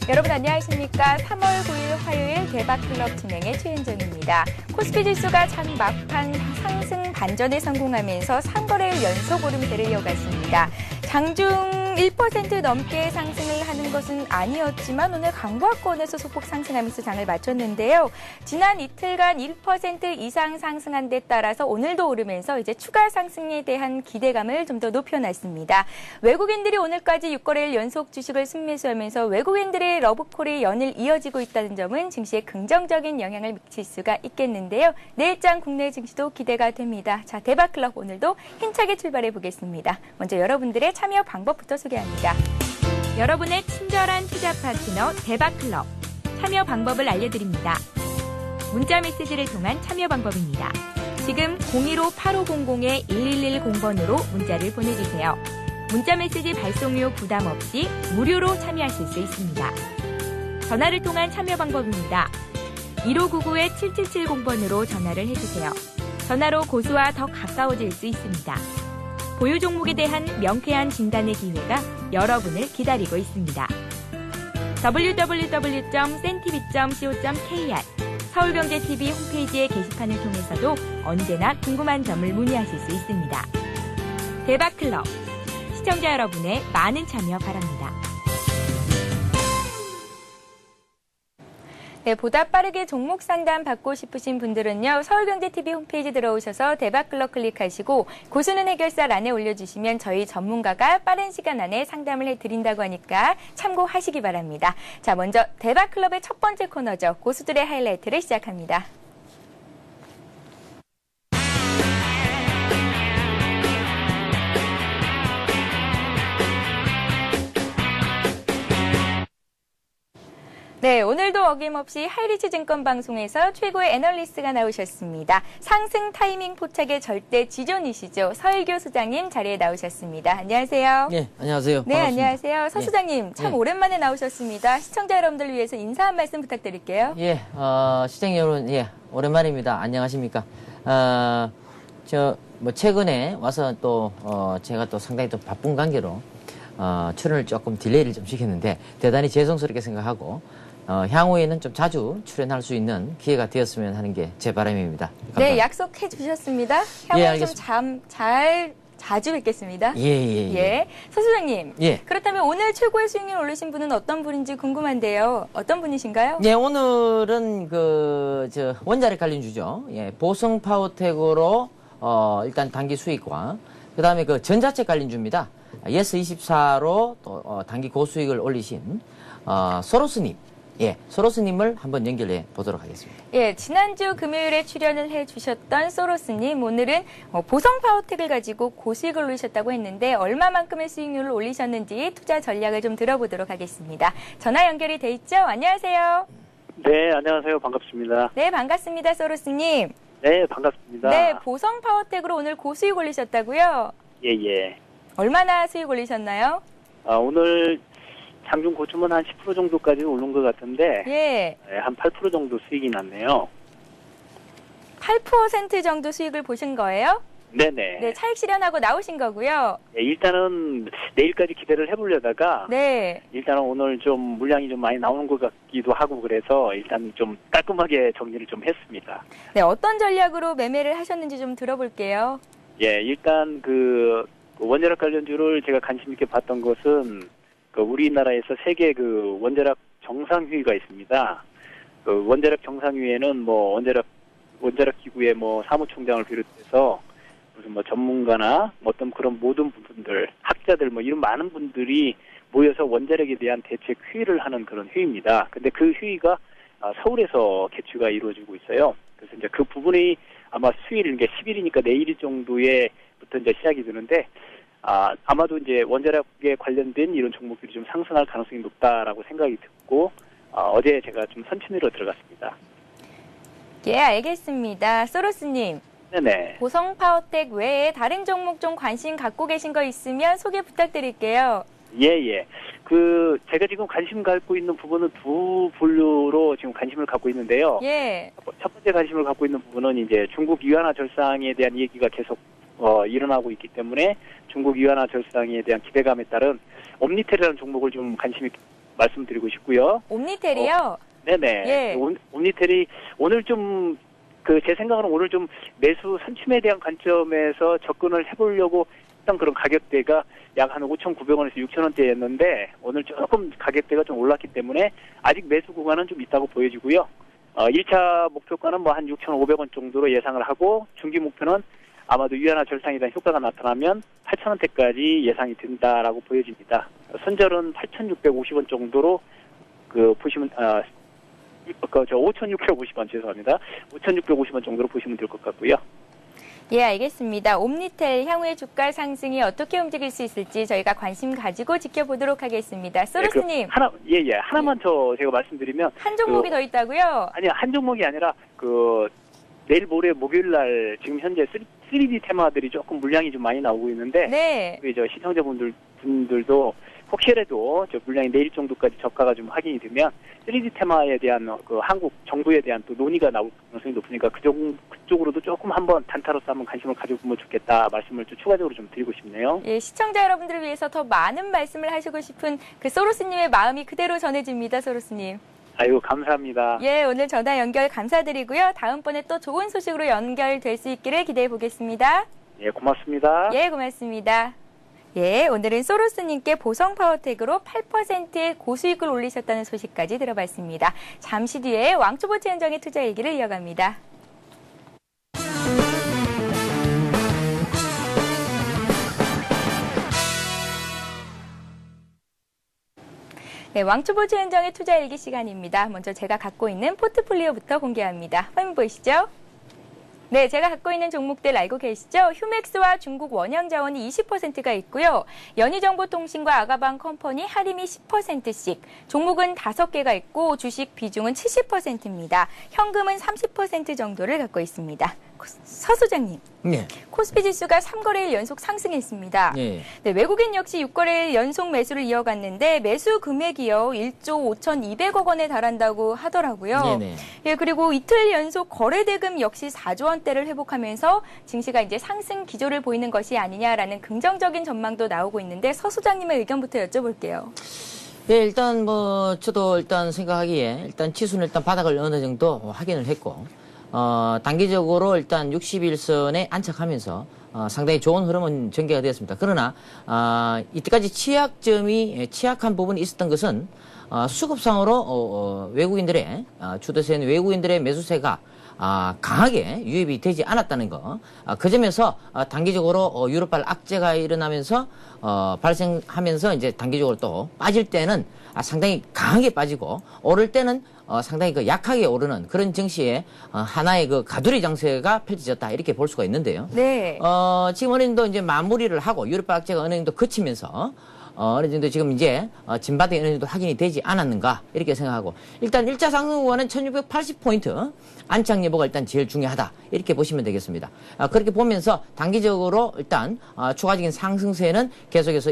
여러분 안녕하십니까? 3월 9일 화요일 대박클럽 진행의 최은정입니다. 코스피 지수가 장 막판 상승 반전에 성공하면서 3거래일 연속 오름세를 이어갔습니다. 장중 1% 넘게 상승을 하는 것은 아니었지만 오늘 강보합권에서 소폭 상승하면서 장을 마쳤는데요. 지난 이틀간 1% 이상 상승한 데 따라서 오늘도 오르면서 이제 추가 상승에 대한 기대감을 좀 더 높여놨습니다. 외국인들이 오늘까지 6거래일 연속 주식을 순매수하면서 외국인들의 러브콜이 연일 이어지고 있다는 점은 증시에 긍정적인 영향을 미칠 수가 있겠는데요. 내일장 국내 증시도 기대가 됩니다. 자, 대박클럽 오늘도 힘차게 출발해 보겠습니다. 먼저 여러분들의 참여 방법부터 소개합니다. 여러분의 친절한 투자 파트너 대박클럽. 참여 방법을 알려드립니다. 문자 메시지를 통한 참여 방법입니다. 지금 015-8500-1110번으로 문자를 보내주세요. 문자 메시지 발송료 부담 없이 무료로 참여하실 수 있습니다. 전화를 통한 참여 방법입니다. 1599-7770번으로 전화를 해주세요. 전화로 고수와 더 가까워질 수 있습니다. 보유 종목에 대한 명쾌한 진단의 기회가 여러분을 기다리고 있습니다. www.sentv.co.kr 서울경제TV 홈페이지의 게시판을 통해서도 언제나 궁금한 점을 문의하실 수 있습니다. 대박클럽, 시청자 여러분의 많은 참여 바랍니다. 네, 보다 빠르게 종목 상담 받고 싶으신 분들은요. 서울경제TV 홈페이지 들어오셔서 대박클럽 클릭하시고 고수는 해결사란에 올려주시면 저희 전문가가 빠른 시간 안에 상담을 해드린다고 하니까 참고하시기 바랍니다. 자, 먼저 대박클럽의 첫 번째 코너죠. 고수들의 하이라이트를 시작합니다. 네, 오늘도 어김없이 하이리치 증권 방송에서 최고의 애널리스트가 나오셨습니다. 상승 타이밍 포착의 절대 지존이시죠. 서일교 소장님 자리에 나오셨습니다. 안녕하세요. 네, 안녕하세요. 네, 반갑습니다. 안녕하세요. 서 소장님 참 오랜만에 나오셨습니다. 시청자 여러분들 위해서 인사 한 말씀 부탁드릴게요. 예, 시청자 여러분, 오랜만입니다. 안녕하십니까. 최근에 와서 또, 제가 또 상당히 좀 바쁜 관계로, 출연을 조금 딜레이를 좀 시켰는데, 대단히 죄송스럽게 생각하고, 향후에는 좀 자주 출연할 수 있는 기회가 되었으면 하는 게 제 바람입니다. 감사합니다. 네, 약속해 주셨습니다. 향후에 좀 자주 뵙겠습니다. 예. 서 소장님. 예. 그렇다면 오늘 최고의 수익률 올리신 분은 어떤 분인지 궁금한데요. 어떤 분이신가요? 예, 오늘은 원자력 관련주죠. 예, 보성 파워텍으로, 일단 단기 수익과, 그 다음에 전자책 관련주입니다. 예스24로 또, 단기 고수익을 올리신, 소로스님. 예, 소로스님을 한번 연결해 보도록 하겠습니다. 예, 지난주 금요일에 출연을 해주셨던 소로스님, 오늘은 보성 파워텍을 가지고 고수익을 올리셨다고 했는데 얼마만큼의 수익률을 올리셨는지 투자 전략을 좀 들어보도록 하겠습니다. 전화 연결이 돼 있죠? 안녕하세요. 네, 안녕하세요. 반갑습니다. 네, 반갑습니다, 소로스님. 네, 반갑습니다. 네, 보성 파워텍으로 오늘 고수익 올리셨다고요? 예. 얼마나 수익 올리셨나요? 오늘 장중 고점은 한 10% 정도까지 오른 것 같은데, 예. 한 8% 정도 수익이 났네요. 8% 정도 수익을 보신 거예요? 네네. 네, 차익 실현하고 나오신 거고요. 네, 일단은 내일까지 기대를 해보려다가, 네. 일단은 오늘 좀 물량이 좀 많이 나오는 것 같기도 하고 그래서 일단 좀 깔끔하게 정리를 좀 했습니다. 네, 어떤 전략으로 매매를 하셨는지 좀 들어볼게요. 예, 일단 원자력 관련주를 제가 관심 있게 봤던 것은 우리나라에서 세계 원자력 정상회의가 있습니다. 원자력 정상회의에는 원자력 기구의 사무총장을 비롯해서 무슨 전문가나 어떤 그런 모든 부분들, 학자들 이런 많은 분들이 모여서 원자력에 대한 대책 회의를 하는 그런 회의입니다. 근데 그 회의가 서울에서 개최가 이루어지고 있어요. 그래서 이제 그 부분이 아마 수요일, 10일이니까 내일 정도에부터 이제 시작이 되는데, 아마도 이제 원자력에 관련된 이런 종목들이 좀 상승할 가능성이 높다라고 생각이 듣고, 어제 제가 좀 선취내로 들어갔습니다. 예, 알겠습니다. 소로스님. 네네. 보성 파워텍 외에 다른 종목 좀 관심 갖고 계신 거 있으면 소개 부탁드릴게요. 예. 제가 지금 관심 갖고 있는 부분은 두 분류로 지금 관심을 갖고 있는데요. 예. 첫 번째 관심을 갖고 있는 부분은 이제 중국 위안화 절상에 대한 얘기가 계속 일어나고 있기 때문에 중국 위안화 절상에 대한 기대감에 따른 옴니텔이라는 종목을 좀 관심 있게 말씀드리고 싶고요. 옴니텔이요? 네네. 예. 옴니텔이 오늘 좀 제 생각으로는 오늘 좀 매수 선침에 대한 관점에서 접근을 해보려고 했던 그런 가격대가 약 한 5,900원에서 6,000원대였는데 오늘 조금 가격대가 좀 올랐기 때문에 아직 매수 구간은 좀 있다고 보여지고요. 1차 목표가는 뭐 한 6,500원 정도로 예상을 하고 중기 목표는 아마도 유연화 절상에 대한 효과가 나타나면 8,000원대까지 예상이 된다라고 보여집니다. 손절은 8,650원 정도로 보시면 5,650원 죄송합니다. 5,650원 정도로 보시면 될 것 같고요. 예, 알겠습니다. 옴니텔 향후의 주가 상승이 어떻게 움직일 수 있을지 저희가 관심 가지고 지켜보도록 하겠습니다. 소로스님. 하나만 제가 말씀드리면. 한 종목이 더 있다고요? 아니요, 한 종목이 아니라, 내일 모레 목요일 날 지금 현재 3D 테마들이 조금 물량이 좀 많이 나오고 있는데. 네. 시청자분들도 혹시라도 물량이 내일 정도까지 저가가 좀 확인이 되면 3D 테마에 대한 한국 정부에 대한 또 논의가 나올 가능성이 높으니까 그쪽으로도 조금 한번 단타로서 한번 관심을 가져보면 좋겠다 말씀을 좀 추가적으로 좀 드리고 싶네요. 예, 시청자 여러분들을 위해서 더 많은 말씀을 하시고 싶은 소로스님의 마음이 그대로 전해집니다, 소로스님. 아유, 감사합니다. 예, 오늘 전화 연결 감사드리고요. 다음번에 또 좋은 소식으로 연결될 수 있기를 기대해 보겠습니다. 예, 고맙습니다. 예, 고맙습니다. 예, 오늘은 소로스님께 보성파워텍으로 8%의 고수익을 올리셨다는 소식까지 들어봤습니다. 잠시 뒤에 왕초보채연정의 투자 일기를 이어갑니다. 네, 왕초보채연정의 투자 일기 시간입니다. 먼저 제가 갖고 있는 포트폴리오부터 공개합니다. 화면 보이시죠? 네, 제가 갖고 있는 종목들 알고 계시죠? 휴맥스와 중국 원양자원이 20%가 있고요. 연희정보통신과 아가방 컴퍼니 할인이 10%씩, 종목은 5개가 있고 주식 비중은 70%입니다. 현금은 30% 정도를 갖고 있습니다. 서 소장님. 네. 코스피 지수가 3거래일 연속 상승했습니다. 네. 네, 외국인 역시 6거래일 연속 매수를 이어갔는데 매수 금액이요 1조 5,200억 원에 달한다고 하더라고요. 네네. 예, 그리고 이틀 연속 거래 대금 역시 4조 원대를 회복하면서 증시가 이제 상승 기조를 보이는 것이 아니냐라는 긍정적인 전망도 나오고 있는데 서 소장님의 의견부터 여쭤볼게요. 예, 일단 저도 생각하기에 지수는 바닥을 어느 정도 확인을 했고, 단기적으로 60일선에 안착하면서 상당히 좋은 흐름은 전개가 되었습니다. 그러나 이때까지 취약한 부분이 있었던 것은 수급상으로 외국인들의 주도세인 외국인들의 매수세가 강하게 유입이 되지 않았다는 거. 그 점에서 단기적으로 유럽발 악재가 일어나면서 발생하면서 이제 단기적으로 또 빠질 때는 상당히 강하게 빠지고 오를 때는 상당히 약하게 오르는 그런 증시에 하나의 가두리 장세가 펼쳐졌다 이렇게 볼 수가 있는데요. 네. 지금 어느 정도 이제 마무리를 하고 유럽발 악재가 어느 정도 그치면서 어느 정도 지금 이제 진바닥이 어느 정도 확인이 되지 않았는가 이렇게 생각하고 일단 1차 상승 구간은 1680포인트 안착 여부가 일단 제일 중요하다 이렇게 보시면 되겠습니다. 그렇게 보면서 단기적으로 일단 추가적인 상승세는 계속해서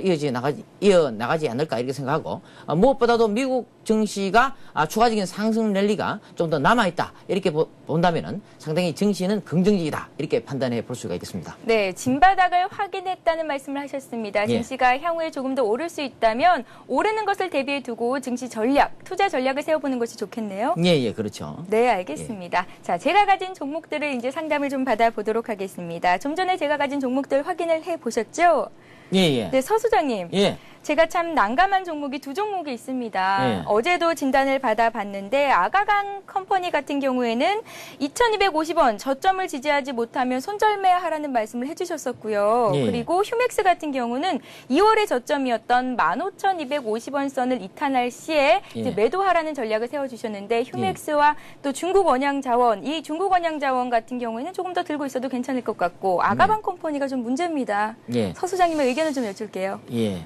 이어나가지 않을까 이렇게 생각하고 무엇보다도 미국 증시가 추가적인 상승 랠리가 좀 더 남아있다 이렇게 본다면은 상당히 증시는 긍정적이다 이렇게 판단해 볼 수가 있겠습니다. 네, 진바닥을 확인했다는 말씀을 하셨습니다. 증시가 향후에 조금 더 오를 수 있다면 오르는 것을 대비해 두고 증시 전략, 투자 전략을 세워보는 것이 좋겠네요. 예, 그렇죠. 네, 알겠습니다. 자, 제가 가진 종목들을 이제 상담을 좀 받아보도록 하겠습니다. 좀 전에 제가 가진 종목들 확인을 해보셨죠? 예. 네, 서 소장님. 예. 제가 참 난감한 종목이 2종목이 있습니다. 네. 어제도 진단을 받아봤는데 아가강 컴퍼니 같은 경우에는 2,250원 저점을 지지하지 못하면 손절매하라는 말씀을 해주셨었고요. 네. 그리고 휴맥스 같은 경우는 2월의 저점이었던 15,250원 선을 이탈할 시에 이제 매도하라는 전략을 세워주셨는데 휴맥스와 또 중국 원양자원, 이 중국 원양자원 같은 경우에는 조금 더 들고 있어도 괜찮을 것 같고 아가방 컴퍼니가 좀 문제입니다. 서 소장님의 의견을 좀 여쭐게요. 예.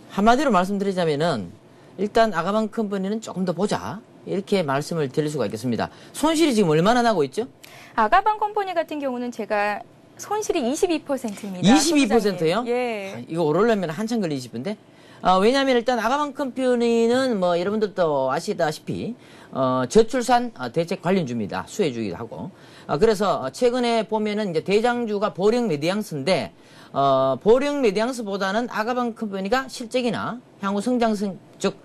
한마디로 말씀드리자면은 일단 아가방 컴퍼니는 조금 더 보자 이렇게 말씀을 드릴 수가 있겠습니다. 손실이 지금 얼마나 나고 있죠? 아가방 컴퍼니 같은 경우는 제가 손실이 22%입니다. 22%요? 예. 이거 오르려면 한참 걸리실 건데 왜냐하면 일단 아가방 컴퍼니는 뭐 여러분들도 아시다시피 저출산 대책 관련주입니다. 수혜주기도 하고. 그래서 최근에 보면은 이제 대장주가 보령 메디앙스인데 보령 메디앙스보다는 아가방 컴퍼니가 실적이나 향후 성장성 즉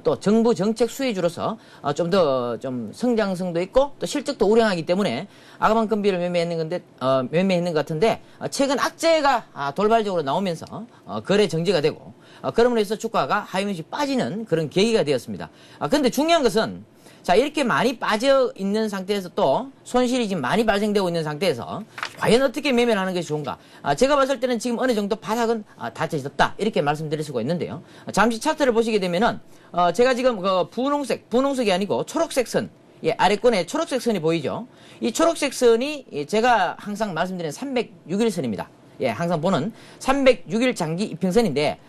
또 정부 정책 수혜주로서 좀 더 좀 성장성도 있고 또 실적도 우량하기 때문에 아가방 컴퍼니를 매매했는 것 같은데 최근 악재가 돌발적으로 나오면서 거래 정지가 되고 그럼으로 해서 주가가 하이머시 빠지는 그런 계기가 되었습니다. 그런데 중요한 것은 자, 이렇게 많이 빠져 있는 상태에서 또 손실이 지금 많이 발생되고 있는 상태에서 과연 어떻게 매매를 하는 것이 좋은가? 제가 봤을 때는 지금 어느 정도 바닥은 닫혀졌다. 이렇게 말씀드릴 수가 있는데요. 잠시 차트를 보시게 되면은, 제가 지금 그 분홍색이 아니고 초록색 선, 예, 아래권에 초록색 선이 보이죠? 이 초록색 선이 제가 항상 말씀드리는 306일 선입니다. 예, 항상 보는 306일 장기 이평선인데,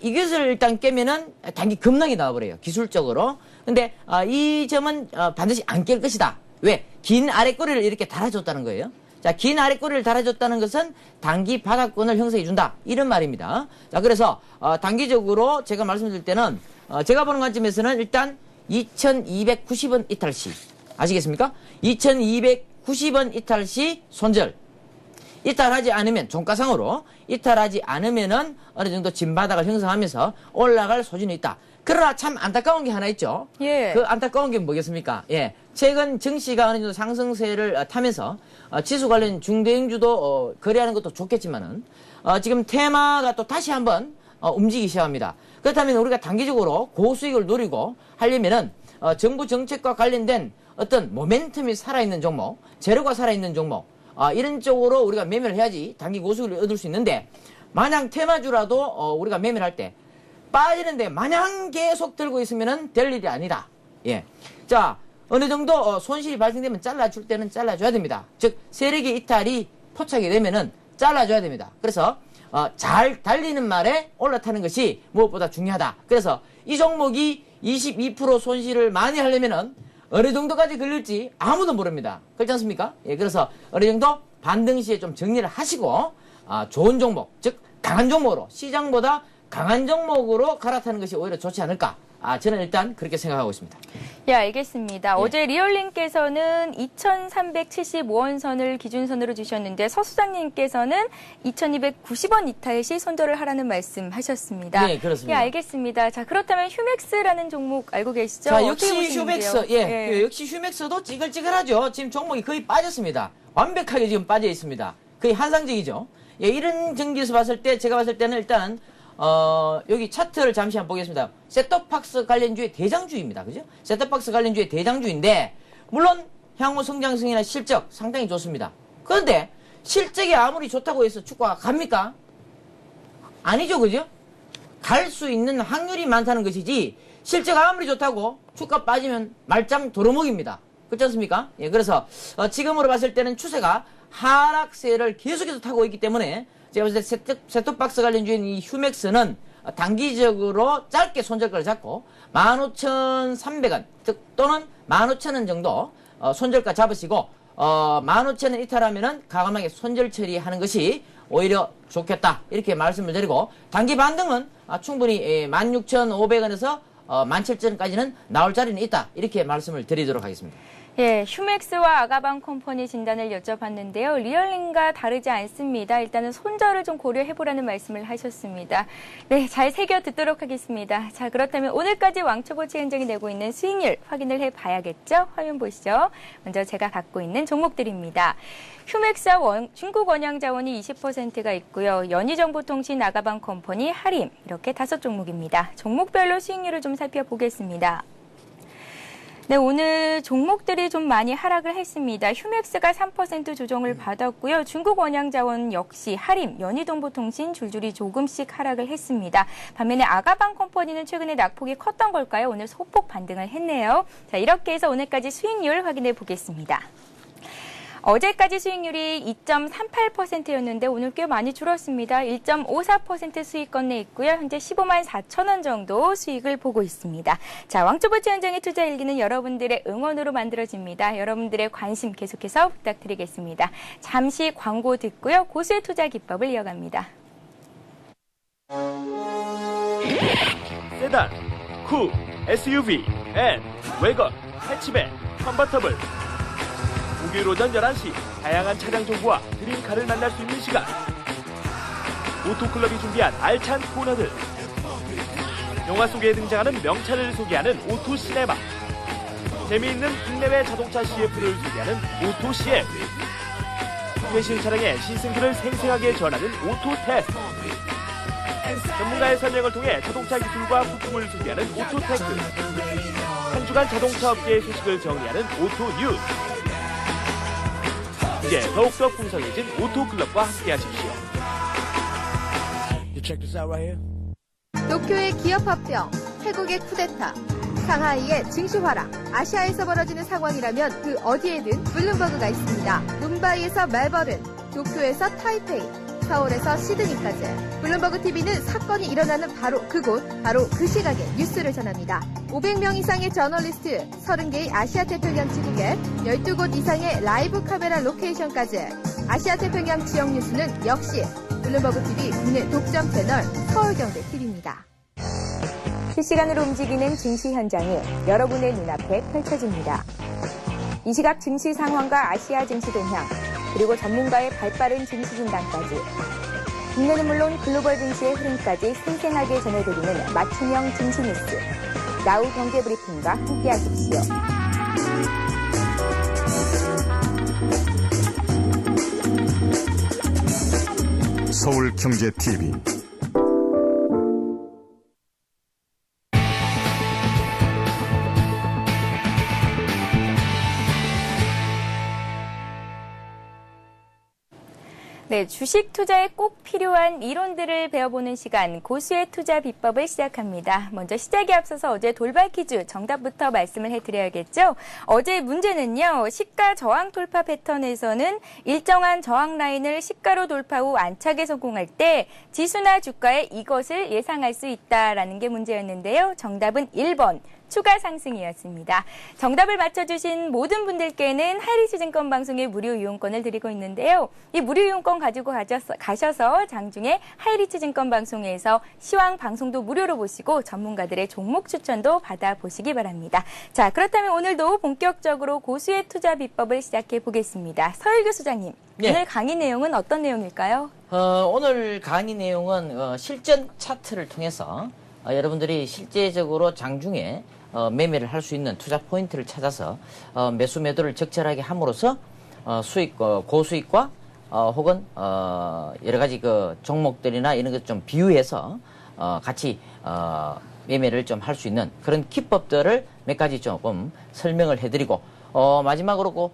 이것을 일단 깨면은 단기 급락이 나와버려요. 기술적으로. 근데, 이 점은, 반드시 안 깰 것이다. 왜? 긴 아랫꼬리를 이렇게 달아줬다는 거예요. 자, 긴 아랫꼬리를 달아줬다는 것은 단기 바닥권을 형성해준다. 이런 말입니다. 자, 그래서, 단기적으로 제가 말씀드릴 때는, 제가 보는 관점에서는 일단 2290원 이탈시. 아시겠습니까? 2290원 이탈시 손절. 이탈하지 않으면 종가상으로 이탈하지 않으면은 어느 정도 진바닥을 형성하면서 올라갈 소진이 있다. 그러나 참 안타까운 게 하나 있죠. 예. 그 안타까운 게 뭐겠습니까? 예. 최근 증시가 어느 정도 상승세를 타면서 지수 관련 중대형주도 거래하는 것도 좋겠지만은 지금 테마가 또 다시 한번 움직이기 시작합니다. 그렇다면 우리가 단기적으로 고수익을 노리고 하려면은 정부 정책과 관련된 어떤 모멘텀이 살아있는 종목, 재료가 살아있는 종목 이런 쪽으로 우리가 매매를 해야지 단기 고수익을 얻을 수 있는데 마냥 테마주라도 우리가 매매를 할 때 빠지는데 마냥 계속 들고 있으면은 될 일이 아니다. 예. 자, 어느 정도 손실이 발생되면 잘라줄 때는 잘라줘야 됩니다. 즉 세력의 이탈이 포착이 되면은 잘라줘야 됩니다. 그래서 잘 달리는 말에 올라타는 것이 무엇보다 중요하다. 그래서 이 종목이 22% 손실을 많이 하려면은 어느 정도까지 걸릴지 아무도 모릅니다. 그렇지 않습니까? 예, 그래서 어느 정도 반등 시에 좀 정리를 하시고 좋은 종목, 즉 강한 종목으로 시장보다 강한 종목으로 갈아타는 것이 오히려 좋지 않을까? 저는 일단 그렇게 생각하고 있습니다. 예, 알겠습니다. 어제 리얼님께서는 2,375원 선을 기준선으로 주셨는데 서수장님께서는 2,290원 이탈 시 손절을 하라는 말씀 하셨습니다. 네, 그렇습니다. 예, 알겠습니다. 자, 그렇다면 휴맥스라는 종목 알고 계시죠? 자, 역시 어떻게 보시는지요? 휴맥스, 예, 역시 휴맥스도 찌글찌글하죠. 지금 종목이 거의 빠졌습니다. 완벽하게 지금 빠져 있습니다. 거의 한상적이죠. 예, 이런 전기에서 봤을 때, 제가 봤을 때는 일단, 여기 차트를 잠시 한번 보겠습니다. 셋톱박스 관련주의 대장주입니다. 그죠? 셋톱박스 관련주의 대장주인데, 물론, 향후 성장성이나 실적 상당히 좋습니다. 그런데, 실적이 아무리 좋다고 해서 주가가 갑니까? 아니죠, 그죠? 갈 수 있는 확률이 많다는 것이지, 실적 아무리 좋다고 주가 빠지면 말짱 도루묵입니다. 그렇지 않습니까? 예, 그래서, 지금으로 봤을 때는 추세가 하락세를 계속해서 타고 있기 때문에, 제가 봤을 때 셋톱박스 관련주인 이 휴맥스는 단기적으로 짧게 손절가를 잡고 15,300원 또는 15,000원 정도 손절가 잡으시고 15,000원 이탈하면은 과감하게 손절 처리하는 것이 오히려 좋겠다 이렇게 말씀을 드리고 단기 반등은 충분히 16,500원에서 17,000원까지는 나올 자리는 있다 이렇게 말씀을 드리도록 하겠습니다. 예, 휴맥스와 아가방 컴퍼니 진단을 여쭤봤는데요. 리얼링과 다르지 않습니다. 일단은 손절을 좀 고려해보라는 말씀을 하셨습니다. 네, 잘 새겨 듣도록 하겠습니다. 자, 그렇다면 오늘까지 왕초보치 현장이 내고 있는 수익률 확인을 해봐야겠죠? 화면 보시죠. 먼저 제가 갖고 있는 종목들입니다. 휴맥스와 중국 원양자원이 20%가 있고요. 연희정보통신, 아가방 컴퍼니, 하림 이렇게 5종목입니다. 종목별로 수익률을 좀 살펴보겠습니다. 네, 오늘 종목들이 좀 많이 하락을 했습니다. 휴맥스가 3% 조정을 받았고요. 중국 원양자원 역시 하림, 연희정보통신 줄줄이 조금씩 하락을 했습니다. 반면에 아가방 컴퍼니는 최근에 낙폭이 컸던 걸까요? 오늘 소폭 반등을 했네요. 자, 이렇게 해서 오늘까지 수익률 확인해 보겠습니다. 어제까지 수익률이 2.38%였는데 오늘 꽤 많이 줄었습니다. 1.54% 수익권 내 있고요. 현재 15만 4천 원 정도 수익을 보고 있습니다. 자, 왕초보치 현장의 투자 일기는 여러분들의 응원으로 만들어집니다. 여러분들의 관심 계속해서 부탁드리겠습니다. 잠시 광고 듣고요. 고수의 투자 기법을 이어갑니다. 세단, 쿱, SUV, 앤, 웨건, 해치백, 컨버터블. 목요일 오전 11시 다양한 차량 정보와 드림카를 만날 수 있는 시간. 오토클럽이 준비한 알찬 코너들. 영화 속에 등장하는 명차를 소개하는 오토시네마. 재미있는 국내외 자동차 CF를 소개하는 오토CF. 최신 차량의 시승기를 생생하게 전하는 오토테스트. 전문가의 설명을 통해 자동차 기술과 부품을 소개하는 오토테크. 한 주간 자동차 업계의 소식을 정리하는 오토뉴스. 이제 더욱더 풍성해진 오토클럽과 함께하십시오. 도쿄의 기업 합병, 태국의 쿠데타, 상하이의 증시 하락, 아시아에서 벌어지는 상황이라면 그 어디에든 블룸버그가 있습니다. 뭄바이에서 멜버른, 도쿄에서 타이페이, 서울에서 시드니까지 블룸버그 TV는 사건이 일어나는 바로 그곳, 바로 그 시각에 뉴스를 전합니다. 500명 이상의 저널리스트, 30개의 아시아 태평양 지국에 12곳 이상의 라이브 카메라 로케이션까지 아시아 태평양 지역 뉴스는 역시 블룸버그 TV 국내 독점 채널 서울경제 TV입니다. 실시간으로 움직이는 증시 현장이 여러분의 눈앞에 펼쳐집니다. 이 시각 증시 상황과 아시아 증시 동향, 그리고 전문가의 발빠른 증시 진단까지 국내는 물론 글로벌 증시의 흐름까지 생생하게 전해드리는 맞춤형 증시 뉴스. 나우 경제브리핑과 함께하십시오. 서울경제TV 네, 주식 투자에 꼭 필요한 이론들을 배워보는 시간, 고수의 투자 비법을 시작합니다. 먼저 시작에 앞서서 어제 돌발 퀴즈 정답부터 말씀을 해드려야겠죠. 어제 문제는요, 시가 저항 돌파 패턴에서는 일정한 저항 라인을 시가로 돌파 후 안착에 성공할 때 지수나 주가에 이것을 예상할 수 있다라는 게 문제였는데요. 정답은 1번. 추가 상승이었습니다. 정답을 맞춰주신 모든 분들께는 하이리스 증권 방송의 무료 이용권을 드리고 있는데요. 이 무료 이용권 가지고 가셔서 장중에 하이리스 증권 방송에서 시황 방송도 무료로 보시고 전문가들의 종목 추천도 받아보시기 바랍니다. 자, 그렇다면 오늘도 본격적으로 고수의 투자 비법을 시작해 보겠습니다. 서일교 소장님, 네. 오늘 강의 내용은 어떤 내용일까요? 오늘 강의 내용은 실전 차트를 통해서 여러분들이 실제적으로 장중에 매매를 할 수 있는 투자 포인트를 찾아서 매수 매도를 적절하게 함으로써 수익 고수익과 혹은 여러 가지 그 종목들이나 이런 것 좀 비유해서 같이 매매를 좀 할 수 있는 그런 기법들을 몇 가지 조금 설명을 해드리고 마지막으로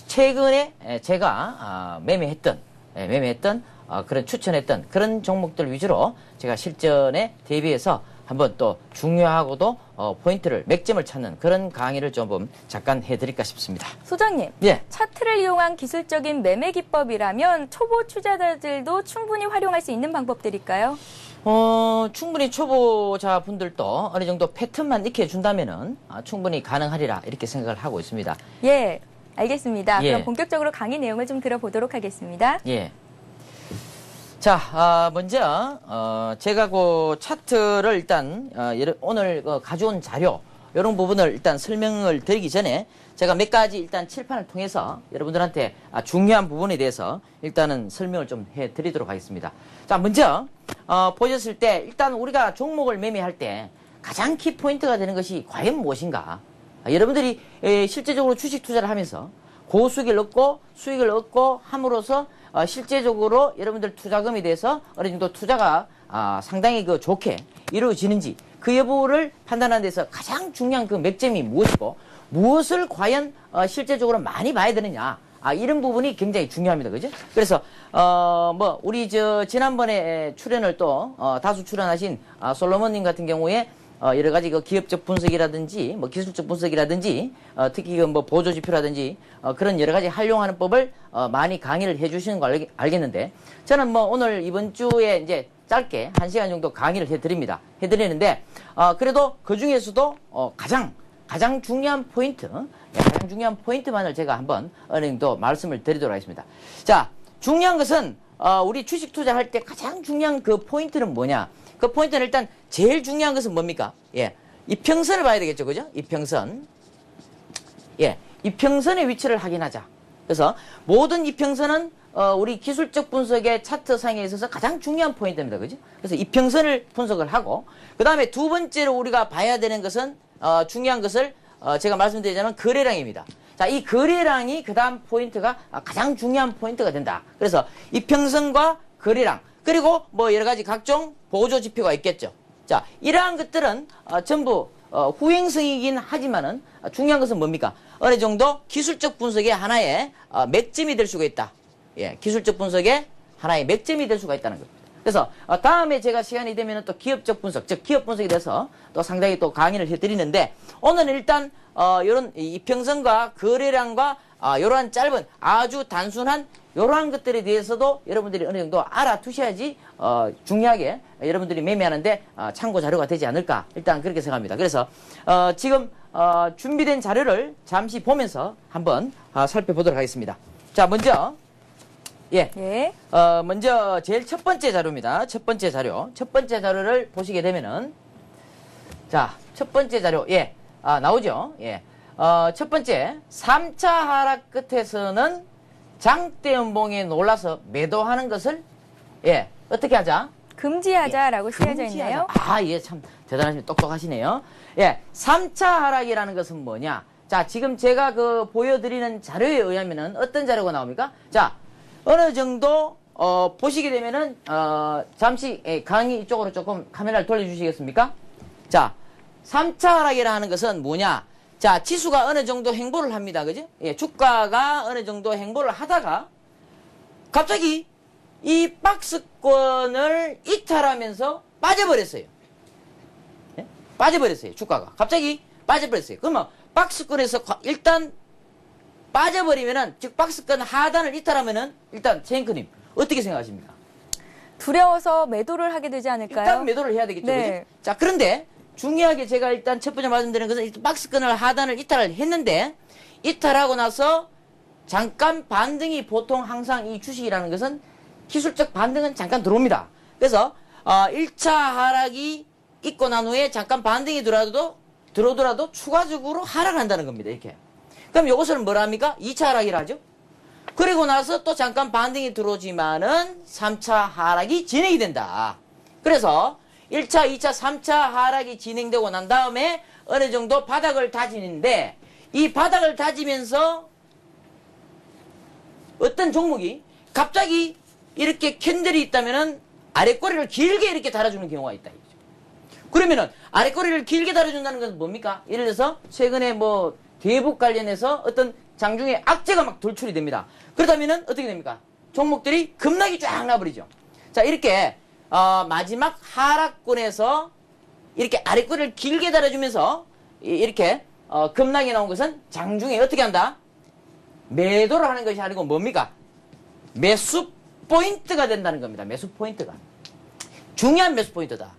최근에 제가 매매했던 그런 추천했던 그런 종목들 위주로 제가 실전에 대비해서 한번 또 중요하고도 포인트를 맥점을 찾는 그런 강의를 좀 잠깐 해드릴까 싶습니다. 소장님, 예. 차트를 이용한 기술적인 매매 기법이라면 초보 투자자들도 충분히 활용할 수 있는 방법들일까요? 충분히 초보자 분들도 어느 정도 패턴만 익혀준다면은 충분히 가능하리라 이렇게 생각을 하고 있습니다. 예, 알겠습니다. 예. 그럼 본격적으로 강의 내용을 좀 들어보도록 하겠습니다. 예. 자, 먼저 제가 그 차트를 일단 오늘 가져온 자료 이런 부분을 일단 설명을 드리기 전에 제가 몇 가지 일단 칠판을 통해서 여러분들한테 중요한 부분에 대해서 일단은 설명을 좀 해드리도록 하겠습니다. 자, 먼저 보셨을 때 일단 우리가 종목을 매매할 때 가장 키포인트가 되는 것이 과연 무엇인가? 여러분들이 실제적으로 주식 투자를 하면서 고수익을 얻고 수익을 얻고 함으로써 실제적으로 여러분들 투자금에 대해서 어느 정도 투자가 상당히 좋게 이루어지는지 그 여부를 판단하는 데서 가장 중요한 그 맥점이 무엇이고 무엇을 과연 실제적으로 많이 봐야 되느냐 이런 부분이 굉장히 중요합니다. 그죠? 그래서 우리 지난번에 출연을 또 다수 출연하신 솔로몬님 같은 경우에 여러 가지 그 기업적 분석이라든지 기술적 분석이라든지 특히 보조지표라든지 그런 여러 가지 활용하는 법을 많이 강의를 해주시는 걸 알겠는데 저는 오늘 이번 주에 이제 짧게 1시간 정도 강의를 해드리는데 그래도 그 중에서도 가장 중요한 포인트만을 제가 한번 어느 정도 말씀을 드리도록 하겠습니다. 자, 중요한 것은 우리 주식 투자할 때 가장 중요한 그 포인트는 뭐냐? 그 포인트는 일단 제일 중요한 것은 뭡니까? 예. 이평선을 봐야 되겠죠. 그죠? 이평선. 예. 이평선의 위치를 확인하자. 그래서 모든 이평선은 우리 기술적 분석의 차트상에 있어서 가장 중요한 포인트입니다. 그죠? 그래서 이평선을 분석을 하고, 그 다음에 두 번째로 우리가 봐야 되는 것은, 중요한 것을, 제가 말씀드리자면 거래량입니다. 자, 이 거래량이 그 다음 포인트가 가장 중요한 포인트가 된다. 그래서 이평선과 거래량, 그리고 뭐 여러 가지 각종 보조 지표가 있겠죠. 자, 이러한 것들은 전부 후행성이긴 하지만은 중요한 것은 뭡니까? 어느 정도 기술적 분석의 하나의 맥점이 될 수가 있다. 예, 기술적 분석의 하나의 맥점이 될 수가 있다는 겁니다. 그래서 다음에 제가 시간이 되면 또 기업적 분석, 즉 기업 분석에 대해서 또 상당히 또 강의를 해드리는데, 오늘은 일단 이런 이평선과 거래량과 이러한 짧은 아주 단순한 이러한 것들에 대해서도 여러분들이 어느 정도 알아두셔야지 중요하게 여러분들이 매매하는데 참고 자료가 되지 않을까, 일단 그렇게 생각합니다. 그래서 지금 준비된 자료를 잠시 보면서 한번 살펴보도록 하겠습니다. 자, 먼저 예. 예. 먼저 제일 첫 번째 자료입니다. 첫 번째 자료. 첫 번째 자료를 보시게 되면은, 자, 첫 번째 자료, 예. 나오죠? 예. 첫 번째, 3차 하락 끝에서는 장대 연봉에 놀라서 매도하는 것을, 예. 어떻게 하자? 금지하자라고 쓰여져 금지하자. 있네요. 예. 참 대단하시네. 똑똑하시네요. 예. 3차 하락이라는 것은 뭐냐? 자, 지금 제가 보여드리는 자료에 의하면은 어떤 자료가 나옵니까? 자, 어느 정도 보시게 되면은 잠시 강의 이쪽으로 조금 카메라를 돌려주시겠습니까? 자, 3차 하락이라 하는 것은 뭐냐? 자, 지수가 어느 정도 행보를 합니다. 그죠? 예, 주가가 어느 정도 행보를 하다가 갑자기 이 박스권을 이탈하면서 빠져버렸어요. 예? 빠져버렸어요. 주가가 갑자기 빠져버렸어요. 그러면 박스권에서 일단 빠져버리면은, 즉 박스권 하단을 이탈하면은, 일단 체인크님 어떻게 생각하십니까? 두려워서 매도를 하게 되지 않을까요? 일단 매도를 해야 되겠죠. 네. 그죠? 자, 그런데 중요하게 제가 일단 첫 번째 말씀드리는 것은 일단 박스권을 하단을 이탈을 했는데, 이탈하고 나서 잠깐 반등이 보통 항상 이 주식이라는 것은 기술적 반등은 잠깐 들어옵니다. 그래서 1차 하락이 있고 난 후에 잠깐 반등이 들어오더라도 추가적으로 하락한다는 겁니다. 이렇게. 그럼 이것을 뭐라 합니까? 2차 하락이라 하죠. 그리고 나서 또 잠깐 반등이 들어오지만은 3차 하락이 진행이 된다. 그래서 1차, 2차, 3차 하락이 진행되고 난 다음에 어느 정도 바닥을 다지는데, 이 바닥을 다지면서 어떤 종목이 갑자기 이렇게 캔들이 있다면은 아랫꼬리를 길게 이렇게 달아주는 경우가 있다. 그러면은 아랫꼬리를 길게 달아준다는 것은 뭡니까? 예를 들어서 최근에 뭐 대북 관련해서 어떤 장중에 악재가 막 돌출이 됩니다. 그렇다면은 어떻게 됩니까? 종목들이 급락이 쫙 나버리죠. 자, 이렇게 마지막 하락권에서 이렇게 아랫꼬리를 길게 달아주면서 이렇게 급락이 나온 것은 장중에 어떻게 한다? 매도를 하는 것이 아니고 뭡니까? 매수 포인트가 된다는 겁니다. 매수 포인트가. 중요한 매수 포인트다.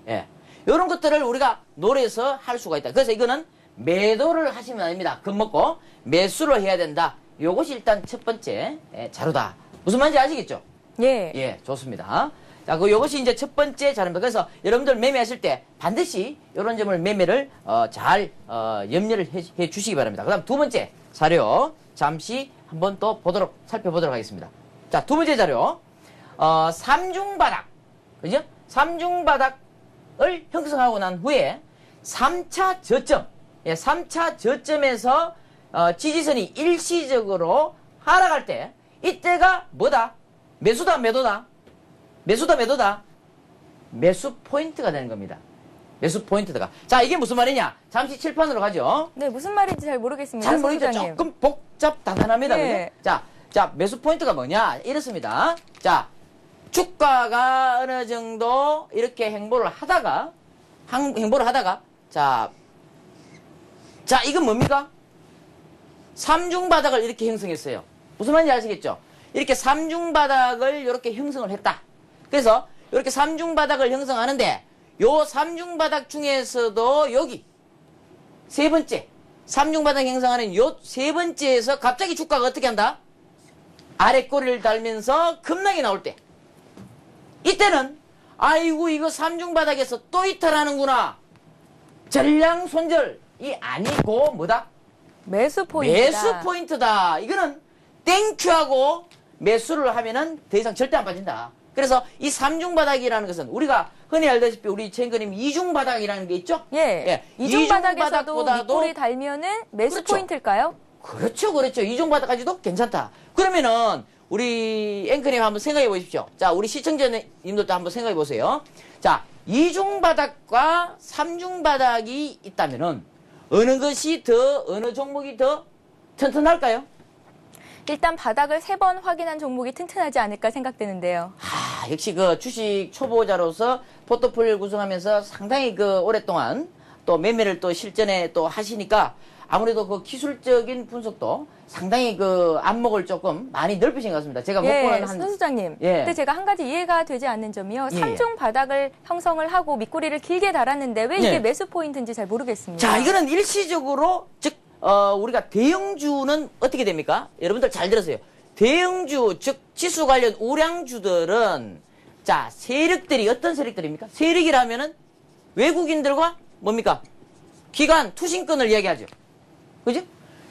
예. 이런 것들을 우리가 노래에서 할 수가 있다. 그래서 이거는 매도를 하시면 아닙니다. 겁먹고 매수를 해야 된다. 요것이 일단 첫 번째 자료다. 무슨 말인지 아시겠죠? 예. 예, 좋습니다. 자, 요것이 이제 첫 번째 자료입니다. 그래서 여러분들 매매하실 때 반드시 이런 점을 매매를 잘 염려를 해 주시기 바랍니다. 그 다음 두 번째 자료 잠시 한번 또 살펴보도록 하겠습니다. 자, 두 번째 자료. 3중바닥. 그죠? 3중바닥을 형성하고 난 후에 3차 저점. 예, 3차 저점에서 지지선이 일시적으로 하락할 때, 이때가 뭐다? 매수다, 매도다? 매수다, 매도다? 매수 포인트가 되는 겁니다. 매수 포인트가. 자, 이게 무슨 말이냐? 잠시 칠판으로 가죠. 네, 무슨 말인지 잘 모르겠습니다. 잘 모르겠죠? 소장님. 조금 복잡단단합니다. 네. 그죠? 자, 매수 포인트가 뭐냐? 이렇습니다. 자, 주가가 어느 정도 이렇게 행보를 하다가, 자, 이건 뭡니까? 3중 바닥을 이렇게 형성했어요. 무슨 말인지 아시겠죠? 이렇게 3중 바닥을 이렇게 형성을 했다. 그래서 이렇게 3중 바닥을 형성하는데, 요 3중 바닥 중에서도 여기 세 번째 3중 바닥 형성하는 요 세 번째에서 갑자기 주가가 어떻게 한다? 아랫꼬리를 달면서 급락이 나올 때, 이때는 아이고 이거 삼중 바닥에서 또 이탈하는구나. 전량 손절이 아니고 뭐다? 매수 포인트다. 매수 포인트다. 이거는 땡큐하고 매수를 하면은 더 이상 절대 안 빠진다. 그래서 이 삼중 바닥이라는 것은 우리가 흔히 알다시피 우리 최인근님 이중 바닥이라는 게 있죠? 예. 이중 이중 바닥에서도 바닥보다도- 밑골이 달면은 매수 그렇죠. 포인트일까요? 그렇죠. 이중 바닥까지도 괜찮다. 그러면은 우리 앵커님 한번 생각해 보십시오. 자, 우리 시청자님들도 한번 생각해 보세요. 자, 이중 바닥과 삼중 바닥이 있다면은 어느 종목이 더 튼튼할까요? 일단 바닥을 3번 확인한 종목이 튼튼하지 않을까 생각되는데요. 역시 그 주식 초보자로서 포트폴리오를 구성하면서 상당히 그 오랫동안 또 매매를 또 실전에 또 하시니까 아무래도 그 기술적인 분석도 상당히 그 안목을 조금 많이 넓히신 것 같습니다. 제가 목표는 한 선수장님. 예. 근데 제가 한 가지 이해가 되지 않는 점이요. 예. 3중 바닥을 형성을 하고 밑꼬리를 길게 달았는데 왜 이게 예. 매수 포인트인지 잘 모르겠습니다. 자, 이거는 일시적으로 즉 우리가 대형주는 어떻게 됩니까? 여러분들 잘 들으세요. 대형주 즉 지수 관련 우량주들은 자, 세력들이 어떤 세력들입니까? 세력이라면은 외국인들과 뭡니까? 기관 투신권을 이야기하죠. 그죠?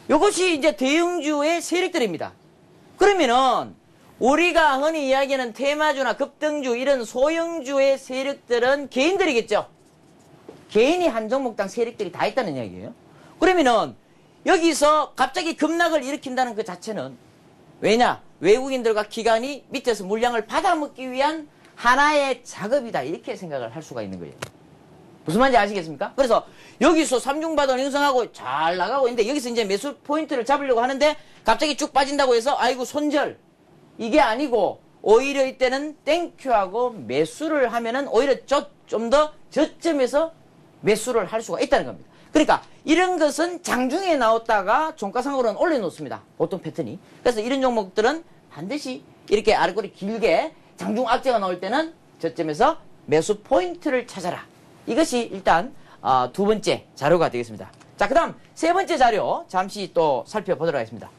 이것이 이제 대형주의 세력들입니다. 그러면은 우리가 흔히 이야기하는 테마주나 급등주 이런 소형주의 세력들은 개인들이겠죠. 개인이 한 종목당 세력들이 다 있다는 이야기예요. 그러면은 여기서 갑자기 급락을 일으킨다는 그 자체는 왜냐? 외국인들과 기관이 밑에서 물량을 받아먹기 위한 하나의 작업이다. 이렇게 생각을 할 수가 있는 거예요. 무슨 말인지 아시겠습니까? 그래서 여기서 삼중바닥을 형성하고 잘 나가고 있는데 여기서 이제 매수 포인트를 잡으려고 하는데 갑자기 쭉 빠진다고 해서 아이고 손절. 이게 아니고 오히려 이때는 땡큐하고 매수를 하면은 오히려 좀 더 저점에서 매수를 할 수가 있다는 겁니다. 그러니까 이런 것은 장중에 나왔다가 종가상으로는 올려놓습니다. 보통 패턴이. 그래서 이런 종목들은 반드시 이렇게 아래꼬리 길게 장중 악재가 나올 때는 저점에서 매수 포인트를 찾아라. 이것이 일단 두 번째 자료가 되겠습니다. 자, 그 다음 세 번째 자료 잠시 또 살펴보도록 하겠습니다.